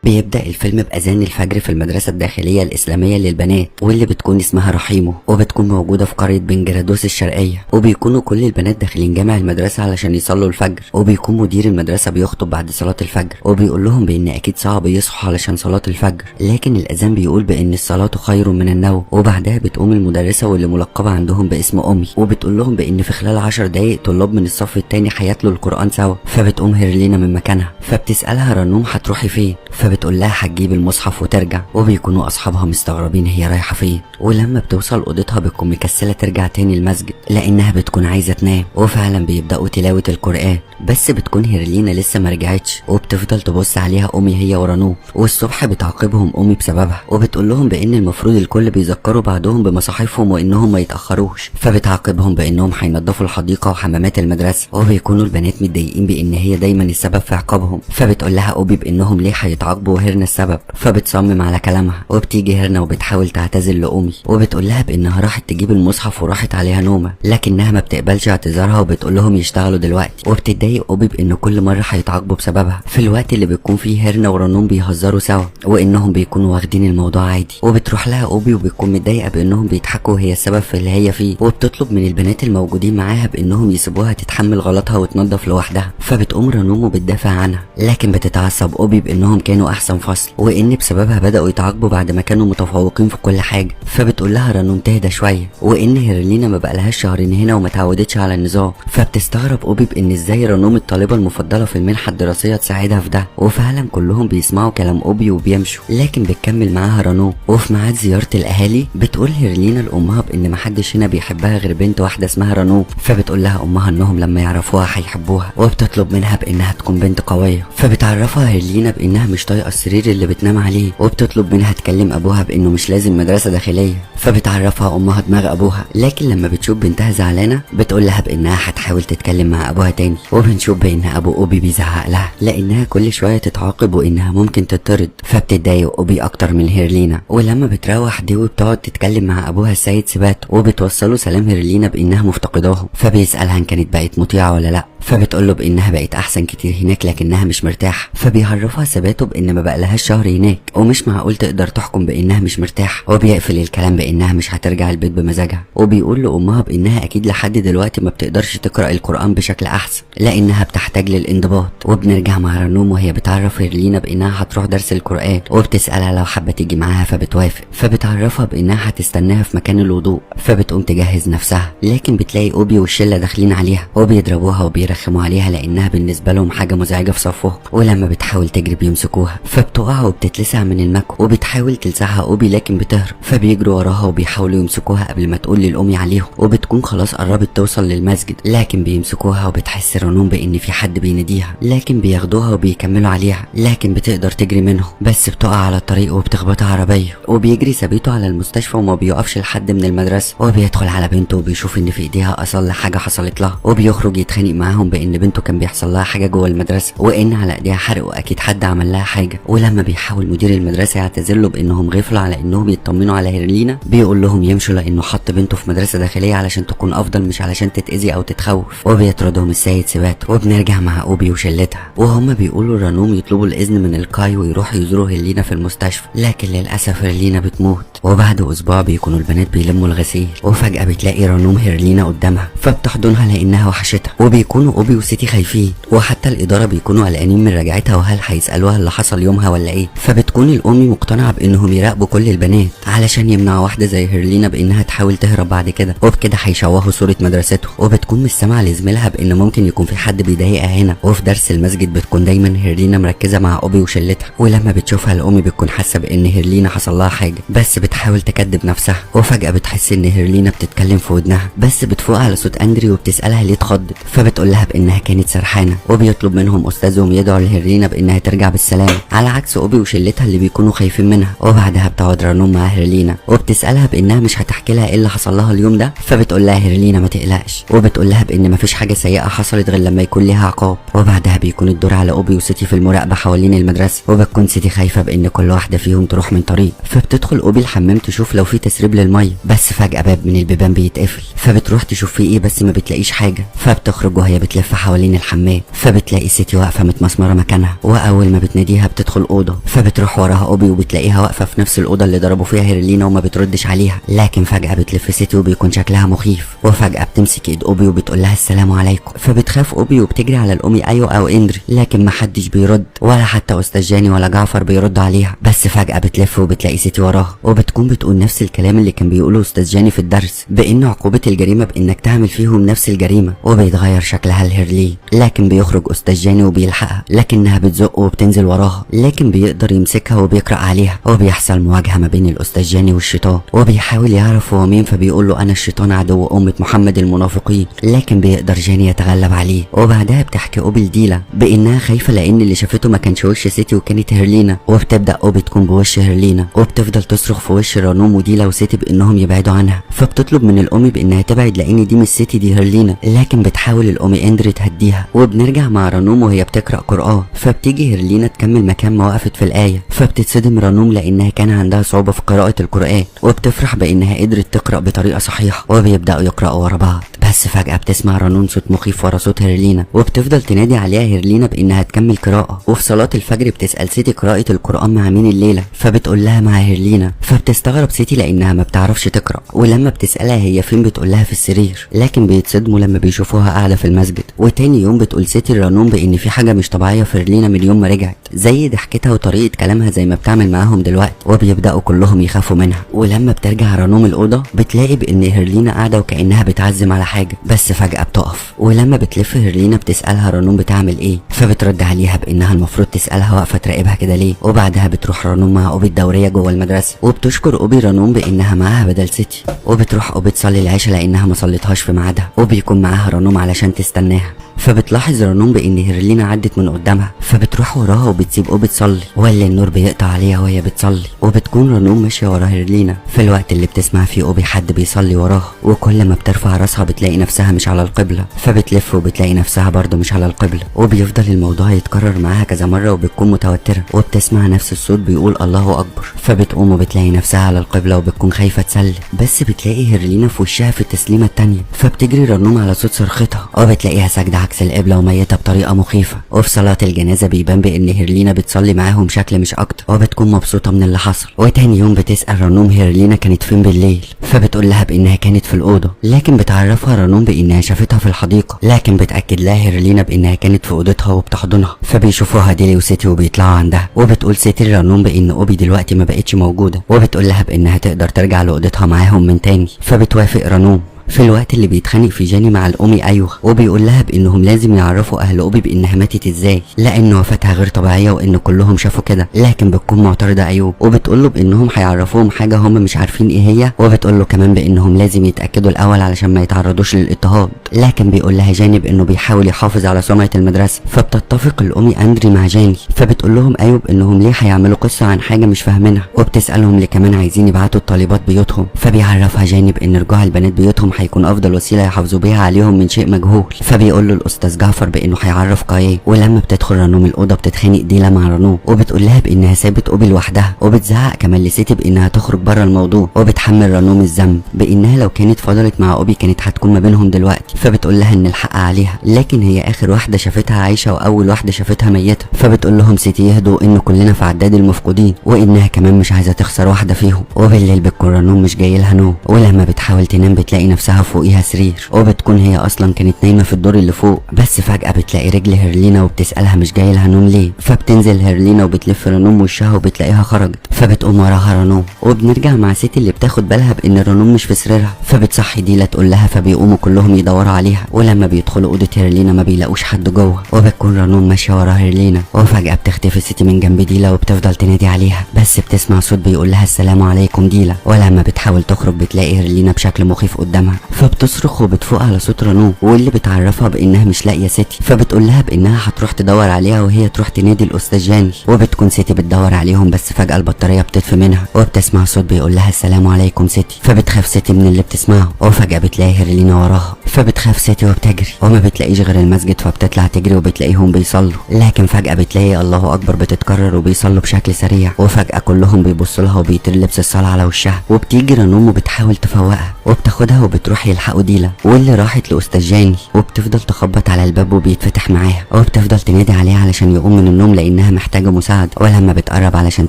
بيبدأ الفيلم بأذان الفجر في المدرسة الداخلية الإسلامية للبنات، واللي بتكون اسمها رحيمه، وبتكون موجودة في قرية بنجرادوس الشرقية. وبيكونوا كل البنات داخلين جامع المدرسة علشان يصلوا الفجر، وبيكون مدير المدرسة بيخطب بعد صلاة الفجر، وبيقول لهم بأن أكيد صعب يصحوا علشان صلاة الفجر، لكن الأذان بيقول بأن الصلاة خير من النوم. وبعدها بتقوم المدرسة واللي ملقبة عندهم باسم أمي، وبتقول لهم بأن في خلال 10 دقايق طلاب من الصف التاني هيتلوا القرآن سوا. فبتقوم هيرلينا من مكانها، فبتسألها رنوم هتروحي فين؟ فبتقول لها هتجيب المصحف وترجع. وبيكونوا اصحابها مستغربين هي رايحه فين، ولما بتوصل اوضتها بتكون مكسله ترجع تاني المسجد لانها بتكون عايزه تنام. وفعلا بيبداوا تلاوه القران، بس بتكون هيرلينا لسه ما رجعتش، وبتفضل تبص عليها امي هي ورنوم. والصبح بتعاقبهم امي بسببها، وبتقول لهم بان المفروض الكل بيذكروا بعضهم بمصاحفهم وانهم ما يتاخروش. فبتعاقبهم بانهم هينضفوا الحديقه وحمامات المدرسه، وبيكونوا البنات متضايقين بان هي دايما السبب في عقابهم. فبتقول لها اوبي بانهم ليه هيتعاقبوا وهيرنا السبب. فبتصمم على كلامها، وبتيجي هيرنا وبتحاول تعتذر لامي، وبتقول لها بانها راحت تجيب المصحف وراحت عليها نومه، لكنها ما بتقبلش اعتذارها وبتقول لهم يشتغلوا دلوقتي. وبتتضايق اوبي بان كل مره هيتعاقبوا بسببها في الوقت اللي بتكون فيه هيرنا ورنوم بيهزروا سوا، وانهم بيكونوا واخدين الموضوع عادي. وبتروح لها اوبي وبتكون متضايقه بانهم بيضحكوا وهي السبب في اللي هي فيه، وبتطلب من البنات الموجودين معاها بانهم يسيبوها تتحمل غلطها وتنظف لوحدها. فبتقوم رنوم وبتدافع عنها، لكن بتتعصب اوبي بانهم كانوا احسن فصل، وان بسببها بداوا يتعاقبوا بعد ما كانوا متفوقين في كل حاجه. فبتقول لها رنوم تهدى شويه، وان هيرلينا ما بقالهاش شهرين هنا وما اتعودتش على النظام. فبتستغرب اوبي بان ازاي رنوم الطالبه المفضله في المنحه الدراسيه تساعدها في ده. وفعلا كلهم بيسمعوا كلام اوبي وبيمشوا، لكن بتكمل معاها رنوم. وفي ميعاد زياره الاهالي بتقول هيرلينا لامها بان ما حدش هنا بيحبها غير بنت واحده اسمها رنوم. فبتقول لها امها انهم لما يعرفوها هيحبوها، وبتطلب منها بانها تكون بنت قويه. فبتعرفها هيرلينا بانها مش طايقه السرير اللي بتنام عليه، وبتطلب منها تكلم ابوها بانه مش لازم مدرسه داخليه. فبتعرفها امها دماغ ابوها، لكن لما بتشوف بنتها زعلانه بتقول لها بانها هتحاول تتكلم مع ابوها تاني. وبنشوف بان ابو اوبي بيزعق لها لانها كل شويه تتعاقب وانها ممكن تطرد. فبتتضايق اوبي اكتر من هيرلينا، ولما بتروح ديوي بتقعد تتكلم مع ابوها السيد سبات، وبتوصله سلام هيرلينا بانها مفتقداهم. فبيسالها ان كانت بقت مطيعه ولا لا، فبتقول له بانها بقت احسن كتير هناك لكنها مش مرتاحه. فبيعرفها ثباته بان ما بقالهاش شهر هناك ومش معقول تقدر تحكم بانها مش مرتاحه. وبيقفل الكلام بانها مش هترجع البيت بمزاجها، وبيقول لامها بانها اكيد لحد دلوقتي ما بتقدرش تقرا القران بشكل احسن لانها بتحتاج للانضباط. وبنرجع مع رنوم وهي بتعرف هيرلينا بانها هتروح درس القران، وبتسالها لو حابه تيجي معاها فبتوافق. فبتعرفها بانها هتستناها في مكان الوضوء، فبتقوم تجهز نفسها، لكن بتلاقي اوبي والشله داخلين عليها وبيضربوها وبيرخموا عليها لانها بالنسبه لهم حاجه مزعجه في صفهم. ولما بتحاول تجري بيمسكوها، فبتقع وبتتلسع من المكوى، وبتحاول تلسعها اوبي لكن بتهرب. فبيجروا وراها وبيحاولوا يمسكوها قبل ما تقول للامي عليهم، وبتكون خلاص قربت توصل للمسجد، لكن بيمسكوها وبتحس رنوم بان في حد بيناديها، لكن بياخدوها وبيكملوا عليها، لكن بتقدر تجري منهم بس بتقع على الطريق وبتخبطها عربيه. وبيجري ثابته على المستشفى وما بيقفش لحد من المدرسه، وبيدخل على بنته وبيشوف ان في ايديها اصل حاجه حصلت لها، وبيخرج يتخانق معاهم بان بنته كان بيحصل لها حاجه جوه المدرسه، وان على ايديها حرق واكيد حد عمل لها حاجه. ولما بيحاول مدير المدرسه يعتذر له بانهم غفلوا على انهم يطمنوا على هيرلينا، بيقول لهم يمشوا لانه حط بنته في مدرسه داخليه علشان تكون افضل مش علشان تتاذي او تتخوف. وبيطردهم السيد سبات. وبنرجع مع اوبي وشلتها، وهم بيقولوا رنوم يطلبوا الاذن من القاي ويروحوا يزوروا هيرلينا في المستشفى، لكن للاسف هيرلينا بتموت. وبعد اسبوع بيكونوا البنات بيلموا الغسيل، وفجاه بتلاقي رنوم هيرلينا قدامها، فبتحضنها لانها وحشتها. وبيكونوا اوبي وسيتي خايفين، وحتى الاداره بيكونوا قلقانين من رجعتها وهل هيسالوها اللي حصل يومها ولا ايه. فبتكون الام مقتنعه بانهم يراقبوا كل البنات علشان يمنعوا واحده زي هيرلينا بانها تحاول تهرب بعد كده، وبكده هيشوهوا صوره مدرسته. وبتكون مش سامعه لزميلها بان ممكن يكون في حد بيضايقها هنا. وفي درس المسجد بتكون دايما هيرلينا مركزه مع اوبي وشلتها، ولما بتشوفها الام بتكون حاسه بان هيرلينا حصل لها حاجه بس بتحاول تكدب نفسها. وفجاه بتحس ان هيرلينا بتتكلم في ودنها، بس بتفوق على صوت اندري وبتسالها ليه اتخضت، فبتقول لها بانها كانت سرحانه. وبيطلب منهم استاذهم يدعو لهيرلينا بانها ترجع بالسلامه، على عكس اوبي وشلتها اللي بيكونوا خايفين منها. وبعدها بتقعد رنوم مع هيرلينا وبتسالها بانها مش هتحكي لها ايه اللي حصل لها اليوم ده، فبتقول لها هيرلينا ما تقلقش، وبتقول لها بان مفيش حاجه سيئه حصلت غير لما يكون ليها عقاب. وبعدها بيكون الدور على اوبي وسيتي في المراقبه حوالين المدرسه، وبتكون سيتي خايفه بان كل واحده فيهم تروح من طريق. فبتدخل اوبي الحمام تشوف لو في تسريب للميه، بس فجاه باب من البيبان بيتقفل، فبتروح تشوف فيه ايه بس ما بتلاقيش حاجه. بتخرج وهي بتلف حوالين الحمام، فبتلاقي سيتي واقفه متمسمره مكانها، واول ما بتناديها بتدخل اوضه، فبتروح وراها اوبي وبتلاقيها واقفه في نفس الاوضه اللي ضربوا فيها هيرلينا وما بتردش عليها. لكن فجاه بتلف سيتي وبيكون شكلها مخيف، وفجاه بتمسك ايد اوبي وبتقول لها السلام عليكم، فبتخاف اوبي وبتجري على الامي ايو او اندري، لكن محدش بيرد ولا حتى استاذ جاني ولا جعفر بيردوا عليها. بس فجاه بتلف وبتلاقي سيتي وراها، وبتكون بتقول نفس الكلام اللي كان بيقوله استاذ جاني في الدرس، بان عقوبه الجريمه بانك تعمل فيهم نفس الجريمه، وبيتغير شكلها لهيرلين. لكن بيخرج استاذ جاني وبيلحقها، لكنها بتزقه وبتنزل وراها، لكن بيقدر يمسكها وبيقرأ عليها، وبيحصل مواجهه ما بين الاستاذ جاني والشيطان، وبيحاول يعرف هو مين، فبيقول له انا الشيطان عدو امه محمد المنافقين، لكن بيقدر جاني يتغلب عليه. وبعدها بتحكي اوبي لديلا بانها خايفه لان اللي شافته ما كانش وش سيتي وكانت هيرلينا، وبتبدا اوبي تكون بوش هيرلينا، وبتفضل تصرخ في وش رانوم وديلا وسيتي بانهم يبعدوا عنها، فبتطلب من الام بانها تبعد لان دي مش سيتي دي هيرلينا، لكن بتحاول الام اندري تهديها. وبنرجع مع رانوم وهي بتقرا قران، فبتيجي هيرلينا تكمل مكان ما وقفت في الايه، فبتتصدم رانوم لانها كان عندها صعوبه في قراءه القران، وبتفرح بانها قدرت تقرا بطريقه صحيحه، وبيبداوا يقراوا ورا بعض. بس فجاه بتسمع رانوم صوت مخيف ورا صوت هيرلينا، وبتفضل تنادي عليها هيرلينا بانها تكمل قراءه. وفي صلاه الفجر بتسال سيتي قراءه القران مع مين الليله، فبتقول لها مع هيرلينا، فبتستغرب سيتي لانها ما بتعرفش تقرا، ولما بتسالها هي فين بتقول لها في السرير، لكن بيتصدموا لما بيشوفوها قاعده في المسجد. وتاني يوم بتقول سيتي لرانوم بان في حاجه مش طبيعيه في هيرلينا من يوم ما رجعت، زي ضحكتها وطريقه كلامها زي ما بتعمل معاهم دلوقتي، وبيبداوا كلهم يخافوا منها. ولما بترجع رانوم الاوضه بتلاقي بان هيرلينا قاعده وكانها بتعزم على حاجه، بس فجاه بتقف. ولما بتلف هيرلينا بتسالها رانوم بتعمل ايه، فبترد عليها بانها المفروض تسالها واقفه تراقبها كده ليه. وبعدها بتروح رانوم مع اوبي الدوريه جوه المدرسه، وبتشكر اوبي رانوم بانها معاها بدل سيتي، وبتروح اوبي تصلي العشاء لانها ما صليتهاش في ميعادها، وبيكون معاها رانوم علشان تستناها. فبتلاحظ رانوم بان هيرلينا عدت من قدامها، فبتروح وراها وبتسيب اوبي تصلي، ولا النور بيقطع عليها وهي بتصلي. وبتكون رانوم ماشيه ورا هيرلينا في الوقت اللي بتسمع فيه اوبي حد بيصلي وراها، وكل ما بترفع راسها بتلاقي نفسها مش على القبله، فبتلف وبتلاقي نفسها برضه مش على القبله. وبيفضل الموضوع يتكرر معاها كذا مره، وبتكون متوتره، وبتسمع نفس الصوت بيقول الله اكبر، فبتقوم وبتلاقي نفسها على القبله، وبتكون خايفه تسلم، بس بتلاقي هيرلينا في وشها في التسليمه التانيه، فبتجري رانوم على صوت صرختها، وبتلاقيها ساجده عكس القبله وميته بطريقه مخيفه. وفي صلاه الجنازه بيبان بان هيرلينا بتصلي معاهم شكل مش اكتر، وبتكون مبسوطه من اللي حصل. وتاني يوم بتسال رانوم هيرلينا كانت فين بالليل، فبتقول لها بانها كانت في الاوضه، لكن بتعرفها رانوم بانها شافتها في الحديقه، لكن بتاكد لها هيرلينا بانها كانت في اوضتها وبتحضنها. فبيشوفوها ديلي وسيتي وبيطلعوا عندها، وبتقول سيتي لرانوم بان اوبي دلوقتي ما بقتش موجوده، وبتقول لها بانها تقدر ترجع لاوضتها معاهم من تاني، فبتوافق رانوم. في الوقت اللي بيتخانق في جاني مع الامي ايوه، وبيقول لها بانهم لازم يعرفوا اهل اوبي بانها ماتت ازاي، لان وفاتها غير طبيعيه وان كلهم شافوا كده. لكن بتكون معترضه ايوب، وبتقول له بانهم هيعرفوهم حاجه هم مش عارفين ايه هي، وبتقول له كمان بانهم لازم يتاكدوا الاول علشان ما يتعرضوش للاضطهاد. لكن بيقول لها جاني بانه بيحاول يحافظ على سمعه المدرسه، فبتتفق الامي اندري مع جاني، فبتقول لهم ايوب انهم ليه هيعملوا قصه عن حاجه مش فاهمينها، وبتسالهم ليه كمان عايزين يبعتوا الطالبات بيوتهم. فبيعرفها جاني بان رجوع البنات بيوتهم هيكون افضل وسيله يحافظوا بيها عليهم من شيء مجهول. فبيقول له الاستاذ جعفر بانه هيعرف قايه. ولما بتدخل رانوم الاوضه بتتخانق ديلا مع رانوم، وبتقول لها بانها سابت اوبي لوحدها، وبتزعق كمان لسيتي بانها تخرج بره الموضوع، وبتحمل رانوم الذنب بانها لو كانت فضلت مع اوبي كانت هتكون ما بينهم دلوقتي. فبتقول لها ان الحق عليها، لكن هي اخر واحده شافتها عايشه واول واحده شافتها ميته. فبتقول لهم سيتي يهدوا ان كلنا في عداد المفقودين، وانها كمان مش عايزه تخسر واحده فيهم. وبالليل بتكون رانوم مش جاي لها نوم، ولما بتحاول تنام بتلاقي نفسها فوقيها سرير، وبتكون هي اصلا كانت نايمه في الدور اللي فوق. بس فجاه بتلاقي رجل هيرلينا وبتسالها مش جاي لها نوم ليه، فبتنزل هيرلينا وبتلف رانوم وشها وبتلاقيها خرجت، فبتقوم وراها رانوم. وبنرجع مع سيتي اللي بتاخد بالها بان رانوم مش في سريرها، فبتصحي ديلا تقول لها، فبيقوموا كلهم يدوروا عليها. ولما بيدخلوا اوضه هيرلينا ما بيلاقوش حد جوه، وبتكون رانوم ماشيه ورا هيرلينا، وفجاه بتختفي سيتي من جنب ديلا وبتفضل تنادي عليها، بس بتسمع صوت بيقول لها السلام عليكم ديلا. ولما بتحاول تخرج بتلاقي هيرلينا بشكل مخيف قدامها، فبتصرخ وبتفوق على صوت رانوم، واللي بتعرفها بانها مش لاقيه سيتي، فبتقول لها بانها هتروح تدور عليها وهي تروح تنادي الاستاذ جاني. وبتكون سيتي بتدور عليهم، بس فجاه البطاريه بتطفي منها، وبتسمع صوت بيقول لها السلام عليكم سيتي، فبتخاف سيتي من اللي بتسمعه. وفجاه بتلاقي هيرلينا وراها، فبتخاف سيتي وبتجري، وما بتلاقيش غير المسجد، فبتطلع تجري وبتلاقيهم بيصلوا. لكن فجاه بتلاقي الله اكبر بتتكرر وبيصلوا بشكل سريع، وفجاه كلهم بيبصوا لها وبيطير لبس الصلاه على وشها. وبتيجي رانوم وبتحاول تفوقها، وبتاخدها بتروح يلحقوا ديلا واللي راحت لاستاذ جاني، وبتفضل تخبط على الباب وبيتفتح معاها، وبتفضل تنادي عليه علشان يقوم من النوم لانها محتاجه مساعده. ولما بتقرب علشان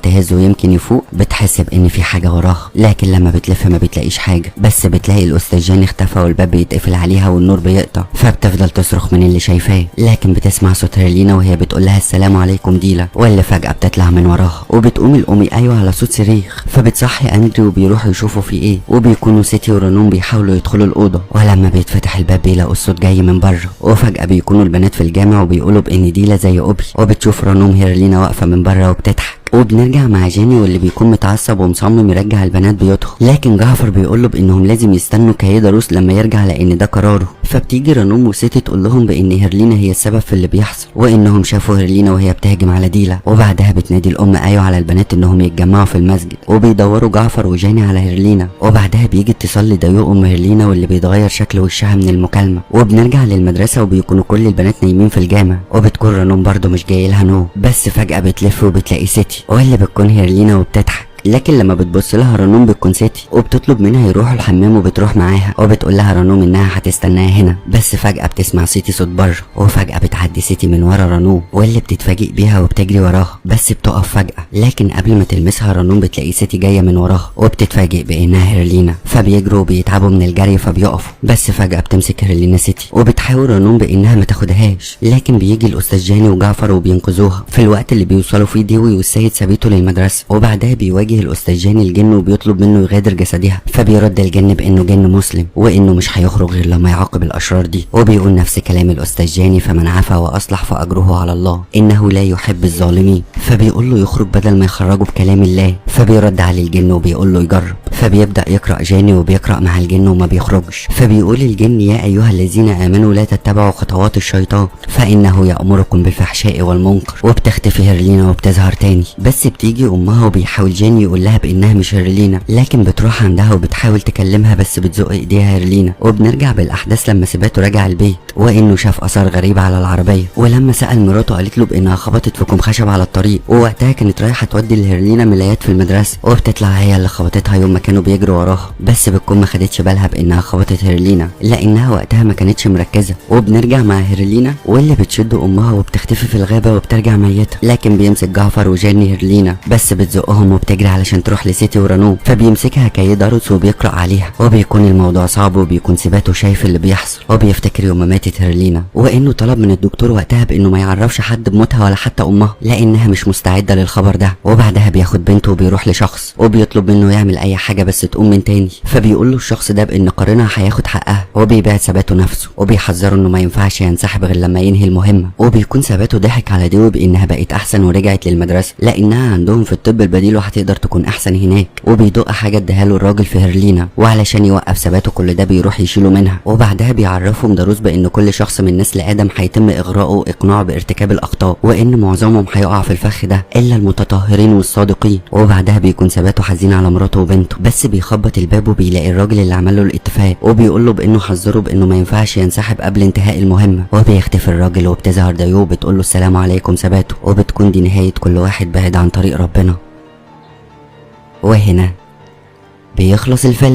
تهزه ويمكن يفوق بتحس بان في حاجه وراها، لكن لما بتلف ما بتلاقيش حاجه، بس بتلاقي الاستاذ جاني اختفى والباب بيتقفل عليها والنور بيقطع. فبتفضل تصرخ من اللي شايفاه، لكن بتسمع صوت هيرلينا وهي بتقول لها السلام عليكم ديلا، واللي فجاه بتطلع من وراها وبتقوم الامي ايوه على صوت صريخ. فبتصحي اندري وبيروحوا يشوفوا في ايه، وبيكونوا سيتي ورنون بيحاولوا يدخلوا الاوضه. ولما بيتفتح الباب بيلاقوا الصوت جاي من بره، وفجاه بيكونوا البنات في الجامع وبيقولوا بان ديلا زي اوبي. وبتشوف رنون هيرلينا واقفه من بره وبتضحك. وبنرجع مع جاني واللي بيكون متعصب ومصمم يرجع البنات بيوتهم، لكن جعفر بيقوله بانهم لازم يستنوا كايدا روس لما يرجع لان ده قراره. فبتيجي رنوم وسيتي تقول لهم بان هيرلينا هي السبب في اللي بيحصل، وانهم شافوا هيرلينا وهي بتهجم على ديلا. وبعدها بتنادي الام ايوه على البنات انهم يتجمعوا في المسجد، وبيدوروا جعفر وجاني على هيرلينا. وبعدها بيجي اتصال لدايو ام هيرلينا واللي بيتغير شكل وشها من المكالمه. وبنرجع للمدرسه وبيكونوا كل البنات نايمين في الجامع، وبتكون رنوم برضه مش جاي لها نوم، بس فجاه بتلف وبتلاقي سيتي واللي بتكون هيرلينا وبتضحك. لكن لما بتبص لها رنوم بتكون سيتي وبتطلب منها يروحوا الحمام وبتروح معاها، وبتقول لها رنوم انها هتستناها هنا. بس فجأة بتسمع سيتي صوت بره، وفجأة بتعدي سيتي من ورا رنوم واللي بتتفاجئ بيها وبتجري وراها، بس بتقف فجأة. لكن قبل ما تلمسها رنوم بتلاقي سيتي جاية من وراها وبتتفاجئ بانها هيرلينا. فبيجروا وبيتعبوا من الجري فبيقفوا، بس فجأة بتمسك هيرلينا سيتي وبتحاول رنوم بانها ما تاخدهاش. لكن بيجي الاستاذ جاني وجعفر وبينقذوها في الوقت اللي بيوصلوا فيه ديوي والسيد سابيتو للمدرسة. وبعدها بيواجه الاستاذ جاني الجن وبيطلب منه يغادر جسدها، فبيرد الجن بانه جن مسلم وانه مش هيخرج غير لما يعاقب الاشرار دي. وبيقول نفس كلام الاستاذ جاني فمن عفا واصلح فاجره على الله انه لا يحب الظالمين. فبيقول له يخرج بدل ما يخرجه بكلام الله. فبيرد عليه الجن وبيقول له يجرب. فبيبدا يقرا جاني وبيقرا مع الجن وما بيخرجش. فبيقول الجن يا ايها الذين امنوا لا تتبعوا خطوات الشيطان فانه يامركم بالفحشاء والمنكر. وبتختفي هيرلينا وبتظهر تاني، بس بتيجي امها وبيحاول جاني يقول لها بانها مش هيرلينا، لكن بتروح عندها وبتحاول تكلمها بس بتزق ايديها هيرلينا. وبنرجع بالاحداث لما سيباتو رجع البيت وانه شاف اثار غريبه على العربيه. ولما سال مراته قالت له بانها خبطت في كوم خشب على الطريق، ووقتها كانت رايحه تودي لهيرلينا ملايات في المدرسه، وبتطلع هي اللي خبطتها يوم ما كانوا بيجروا وراها. بس بتكون ما خدتش بالها بانها خبطت هيرلينا لانها وقتها ما كانتش مركزه. وبنرجع مع هيرلينا واللي بتشد امها وبتختفي في الغابه وبترجع ميته، لكن بيمسك جعفر وجاني هيرلينا بس بتزقهم وبتجري علشان تروح لسيتي ورنوم. فبيمسكها كايداروس وبيقرا عليها، وبيكون الموضوع صعب وبيكون سيباتو شايف اللي بيحصل. وبيفتكر يوم ما ماتت هيرلينا وانه طلب من الدكتور وقتها بانه ما يعرفش حد بموتها ولا حتى امها لانها مش مستعده للخبر ده. وبعدها بياخد بنته وبيروح لشخص وبيطلب منه يعمل اي حاجه بس تقوم من تاني. فبيقول له الشخص ده بان قرينها هياخد حقها، وبيبعد سيباتو نفسه وبيحذره انه ما ينفعش ينسحب غير لما ينهي المهمه. وبيكون سيباتو ضحك على ديو بانها بقت احسن ورجعت للمدرسه لانها عندهم في الطب البديل وهتقدر تكون احسن هناك. وبيدق حاجه اداها له الراجل في هيرلينا، وعلشان يوقف سيباتو كل ده بيروح يشيله منها. وبعدها بيعرفهم داروس بان كل شخص من نسل ادم هيتم اغراءه واقناعه بارتكاب الاخطاء، وان معظمهم هيقع في الفخ ده الا المتطهرين والصادقين. وبعدها بيكون سيباتو حزين على مراته وبنته، بس بيخبط الباب وبيلاقي الراجل اللي عمل له الاتفاق، وبيقول له بانه حذره بانه ما ينفعش ينسحب قبل انتهاء المهمه. وبيختفي الراجل وبتظهر دايو بتقول له السلام عليكم سيباتو، وبتكون دي نهايه كل واحد بعد عن طريق ربنا. وهنا بيخلص الفيلم.